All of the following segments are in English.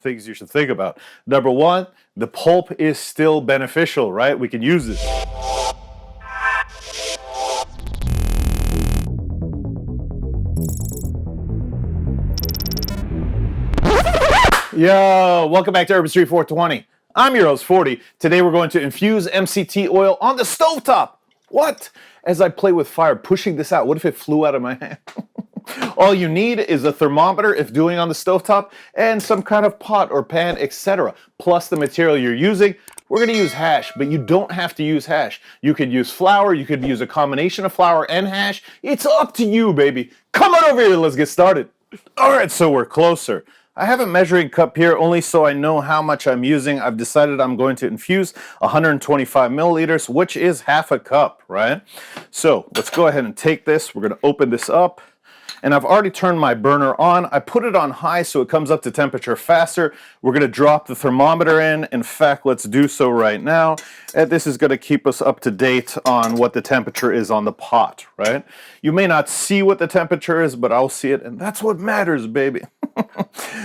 things you should think about. Number one, the pulp is still beneficial, right? We can use it. Yo, welcome back to Urban Street 420. I'm your host, 40. Today we're going to infuse MCT oil on the stovetop. What? As I play with fire, pushing this out. What if it flew out of my hand? All you need is a thermometer if doing on the stovetop and some kind of pot or pan, etc. Plus the material you're using. We're going to use hash, but you don't have to use hash. You could use flour, you could use a combination of flour and hash. It's up to you, baby. Come on over here, let's get started. All right, so we're closer. I have a measuring cup here only so I know how much I'm using. I've decided I'm going to infuse 125 milliliters, which is half a cup, right? So let's go ahead and take this. We're going to open this up. And I've already turned my burner on. I put it on high so it comes up to temperature faster. We're going to drop the thermometer in. In fact, let's do so right now. And this is going to keep us up to date on what the temperature is on the pot, right? You may not see what the temperature is, but I'll see it, and that's what matters, baby.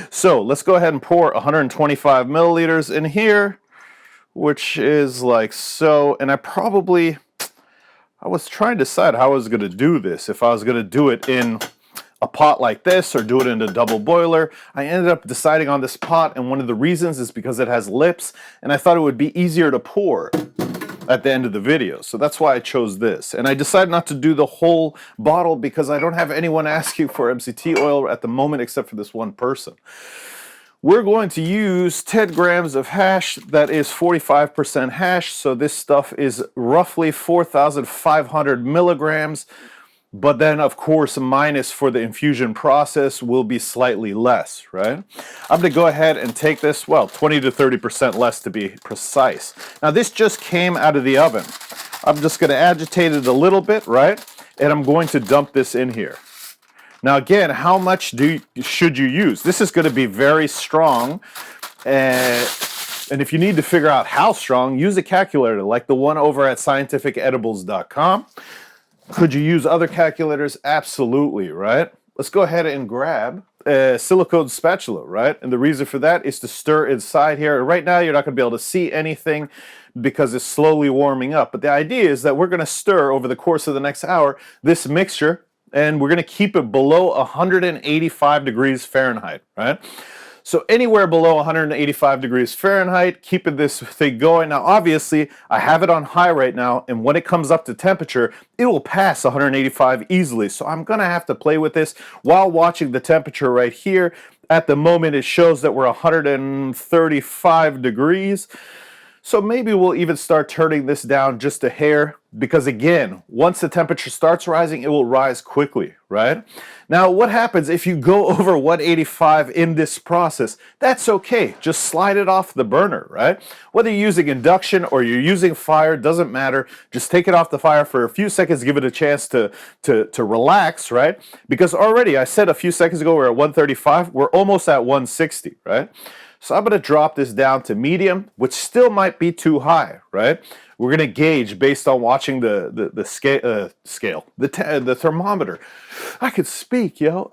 So let's go ahead and pour 125 milliliters in here, which is like so. And I was trying to decide how I was going to do this. If I was going to do it in a pot like this or do it in a double boiler. I ended up deciding on this pot, and one of the reasons is because it has lips, and I thought it would be easier to pour at the end of the video. So that's why I chose this. And I decided not to do the whole bottle because I don't have anyone asking for MCT oil at the moment except for this one person. We're going to use 10 grams of hash. That is 45% hash. So this stuff is roughly 4,500 milligrams. But then, of course, minus for the infusion process will be slightly less, right? I'm going to go ahead and take this, 20 to 30% less to be precise. Now, this just came out of the oven. I'm just going to agitate it a little bit, right? And I'm going to dump this in here. Now, again, how much should you use? This is going to be very strong. And if you need to figure out how strong, use a calculator like the one over at scientificedibles.com. Could you use other calculators? Absolutely, right? Let's go ahead and grab a silicone spatula, right? And the reason for that is to stir inside here. Right now, you're not going to be able to see anything because it's slowly warming up. But the idea is that we're going to stir over the course of the next hour this mixture, and we're going to keep it below 185 degrees Fahrenheit, right? So anywhere below 185 degrees Fahrenheit, keeping this thing going. Now, obviously, I have it on high right now, and when it comes up to temperature, it will pass 185 easily. So I'm going to have to play with this while watching the temperature right here. At the moment, it shows that we're 135 degrees. So maybe we'll even start turning this down just a hair because, again, once the temperature starts rising, it will rise quickly, right? Now, what happens if you go over 185 in this process? That's okay. Just slide it off the burner, right? Whether you're using induction or you're using fire, doesn't matter. Just take it off the fire for a few seconds, give it a chance to relax, right? Because already, I said a few seconds ago, we're at 135. We're almost at 160, right? So I'm going to drop this down to medium, which still might be too high, right? We're going to gauge based on watching the thermometer. I could speak, yo.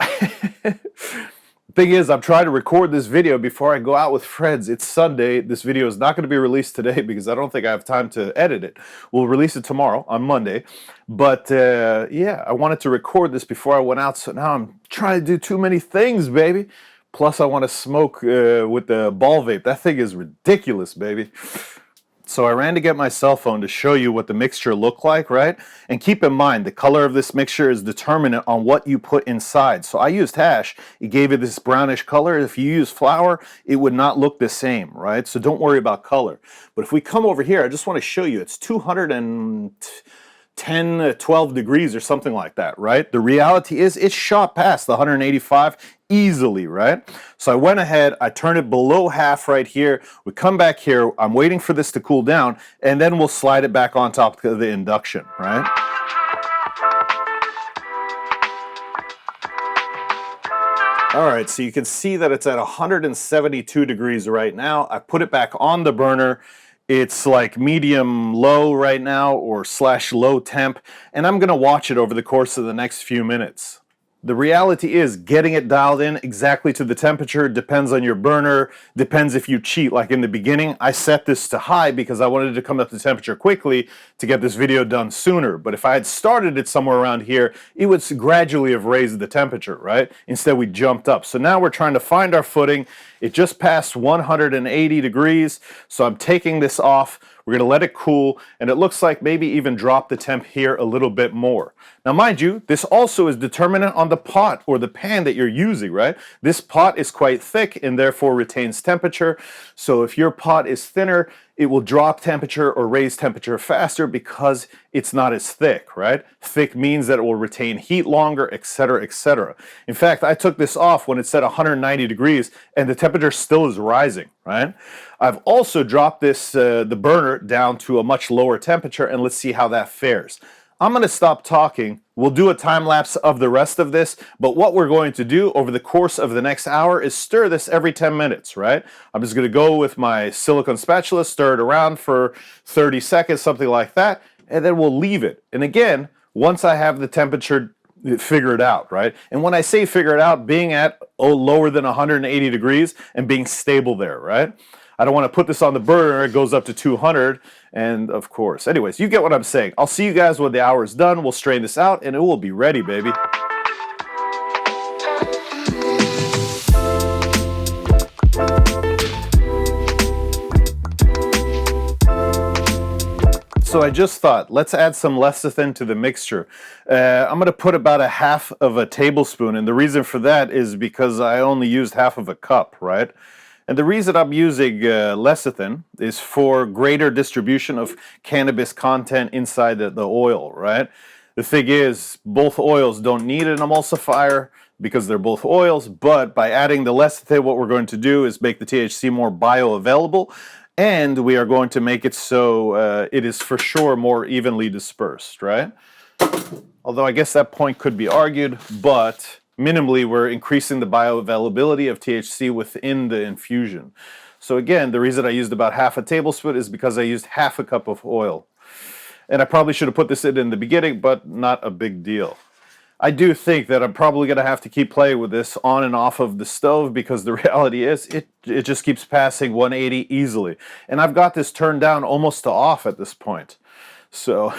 Thing is, I'm trying to record this video before I go out with friends. It's Sunday. This video is not going to be released today because I don't think I have time to edit it. We'll release it tomorrow on Monday. But yeah, I wanted to record this before I went out, so now I'm trying to do too many things, baby. Plus, I want to smoke with the ball vape. That thing is ridiculous, baby. So I ran to get my cell phone to show you what the mixture looked like, right? And keep in mind, the color of this mixture is determinant on what you put inside. So I used hash. It gave it this brownish color. If you use flour, it would not look the same, right? So don't worry about color. But if we come over here, I just want to show you, it's 210, 12 degrees or something like that, right? The reality is it shot past the 185 easily, right? So I went ahead, I turned it below half right here. We come back here, I'm waiting for this to cool down, and then we'll slide it back on top of the induction, right? All right, so you can see that it's at 172 degrees right now. I put it back on the burner. It's like medium low right now or /low temp, and I'm gonna watch it over the course of the next few minutes. The reality is getting it dialed in exactly to the temperature depends on your burner, depends if you cheat. Like in the beginning, I set this to high because I wanted to come up to temperature quickly to get this video done sooner. But if I had started it somewhere around here, it would gradually have raised the temperature, right? Instead, we jumped up. So now we're trying to find our footing. It just passed 180 degrees, so I'm taking this off. We're going to let it cool, and it looks like maybe even drop the temp here a little bit more. Now, mind you, this also is determinant on the pot or the pan that you're using, right? This pot is quite thick and therefore retains temperature. So if your pot is thinner, it will drop temperature or raise temperature faster because it's not as thick, right? Thick means that it will retain heat longer, etc., etc. In fact, I took this off when it's at 190 degrees and the temperature still is rising, right? I've also dropped this the burner down to a much lower temperature, and let's see how that fares. I'm going to stop talking. We'll do a time lapse of the rest of this, but what we're going to do over the course of the next hour is stir this every 10 minutes, right? I'm just going to go with my silicone spatula, stir it around for 30 seconds, something like that, and then we'll leave it. And again, once I have the temperature figured out, right? And when I say figure it out, being at lower than 180 degrees and being stable there, right? I don't want to put this on the burner, it goes up to 200, and of course. Anyways, you get what I'm saying. I'll see you guys when the hour is done. We'll strain this out, and it will be ready, baby. So I just thought, let's add some lecithin to the mixture. I'm going to put about a half of a tablespoon, and the reason for that is because I only used half of a cup, right? And the reason I'm using lecithin is for greater distribution of cannabis content inside the oil, right? The thing is, both oils don't need an emulsifier because they're both oils, but by adding the lecithin, what we're going to do is make the THC more bioavailable, and we are going to make it so it is for sure more evenly dispersed, right? Although I guess that point could be argued, but minimally, we're increasing the bioavailability of THC within the infusion. So again, the reason I used about half a tablespoon is because I used half a cup of oil. And I probably should have put this in the beginning, but not a big deal. I do think that I'm probably going to have to keep playing with this on and off of the stove because the reality is it just keeps passing 180 easily. And I've got this turned down almost to off at this point. So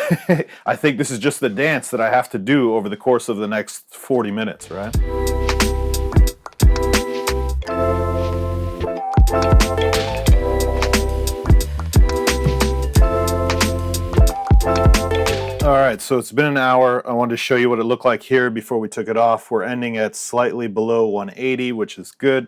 I think this is just the dance that I have to do over the course of the next 40 minutes, right? All right, so it's been an hour. I wanted to show you what it looked like here before we took it off. We're ending at slightly below 180, which is good.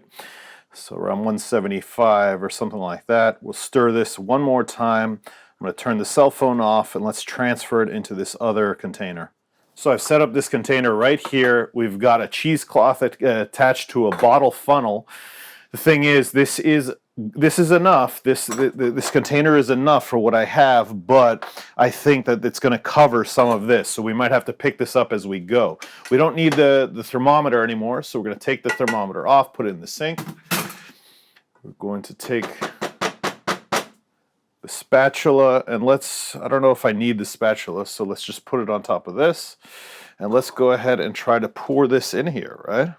So around 175 or something like that. We'll stir this one more time. I'm going to turn the cell phone off and let's transfer it into this other container. So I've set up this container right here. We've got a cheesecloth attached to a bottle funnel. The thing is, this is enough. This container is enough for what I have, but I think that it's going to cover some of this. So we might have to pick this up as we go. We don't need the thermometer anymore, so we're going to take the thermometer off, put it in the sink. We're going to take the spatula, and I don't know if I need the spatula, so let's just put it on top of this, and let's go ahead and try to pour this in here, right?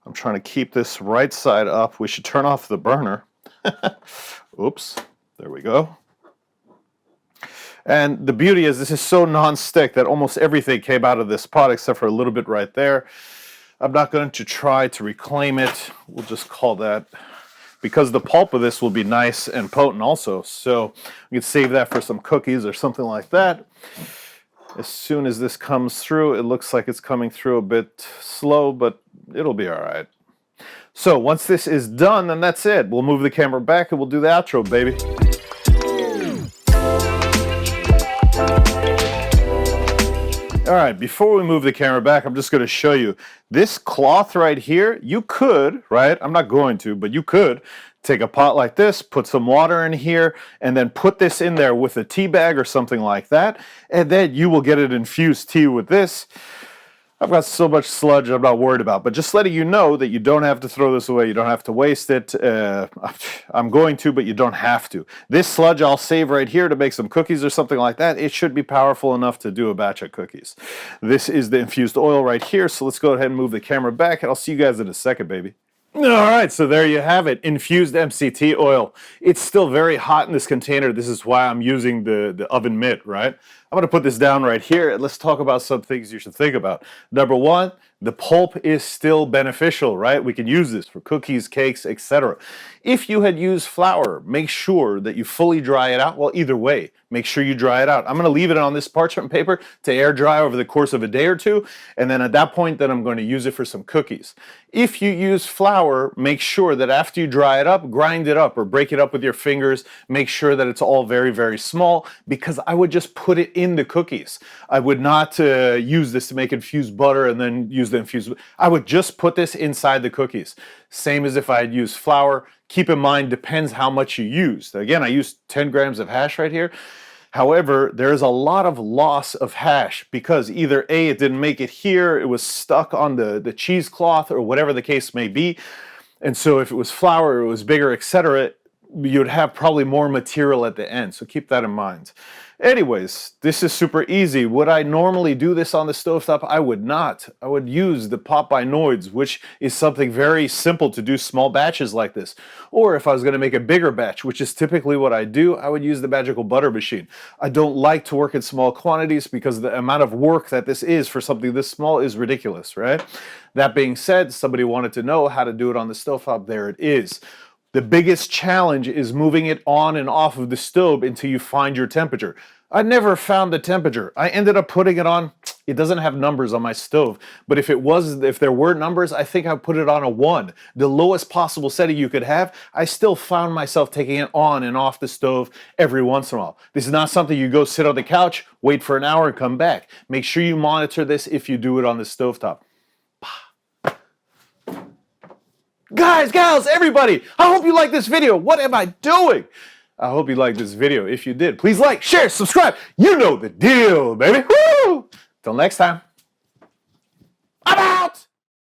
I'm trying to keep this right side up. We should turn off the burner. Oops, there we go. And the beauty is this is so non-stick that almost everything came out of this pot except for a little bit right there. I'm not going to try to reclaim it. We'll just call that, because the pulp of this will be nice and potent also. So we can save that for some cookies or something like that. As soon as this comes through, it looks like it's coming through a bit slow, but it'll be all right. So once this is done, then that's it. We'll move the camera back and we'll do the outro, baby. All right, before we move the camera back, I'm just going to show you this cloth right here. You could, right? I'm not going to, but you could take a pot like this, put some water in here, and then put this in there with a tea bag or something like that, and then you will get an infused tea with this. I've got so much sludge I'm not worried about, but just letting you know that you don't have to throw this away, you don't have to waste it. I'm going to, but you don't have to. This sludge I'll save right here to make some cookies or something like that. It should be powerful enough to do a batch of cookies. This is the infused oil right here, so let's go ahead and move the camera back, and I'll see you guys in a second, baby. All right, so there you have it, infused MCT oil. It's still very hot in this container. This is why I'm using the oven mitt, right? I'm gonna put this down right here, and let's talk about some things you should think about. Number one, the pulp is still beneficial, right? We can use this for cookies, cakes, etc. If you had used flour, make sure that you fully dry it out. Well, either way, make sure you dry it out. I'm gonna leave it on this parchment paper to air dry over the course of a day or two, and then at that point, then I'm going to use it for some cookies. If you use flour, make sure that after you dry it up, grind it up or break it up with your fingers. Make sure that it's all very, very small, because I would just put it in the cookies. I would not use this to make infused butter and then use the infused. I would just put this inside the cookies. Same as if I had used flour. Keep in mind, depends how much you used. Again, I used 10 grams of hash right here. However, there is a lot of loss of hash because either A, it didn't make it here, it was stuck on the cheesecloth or whatever the case may be. And so if it was flour, it was bigger, etc., you'd have probably more material at the end. So keep that in mind. Anyways, this is super easy. Would I normally do this on the stovetop? I would not. I would use the Pop by Noidz, which is something very simple to do small batches like this. Or if I was going to make a bigger batch, which is typically what I do, I would use the Magical Butter Machine. I don't like to work in small quantities because the amount of work that this is for something this small is ridiculous, right? That being said, somebody wanted to know how to do it on the stovetop. There it is. The biggest challenge is moving it on and off of the stove until you find your temperature. I never found the temperature. I ended up putting it on, it doesn't have numbers on my stove, but if there were numbers, I think I put it on a 1. The lowest possible setting you could have. I still found myself taking it on and off the stove every once in a while. This is not something you go sit on the couch, wait for an hour and come back. Make sure you monitor this if you do it on the stovetop. Guys, gals, everybody, I hope you like this video. What am I doing? I hope you liked this video. If you did, please like, share, subscribe. You know the deal, baby. Woo! Till next time.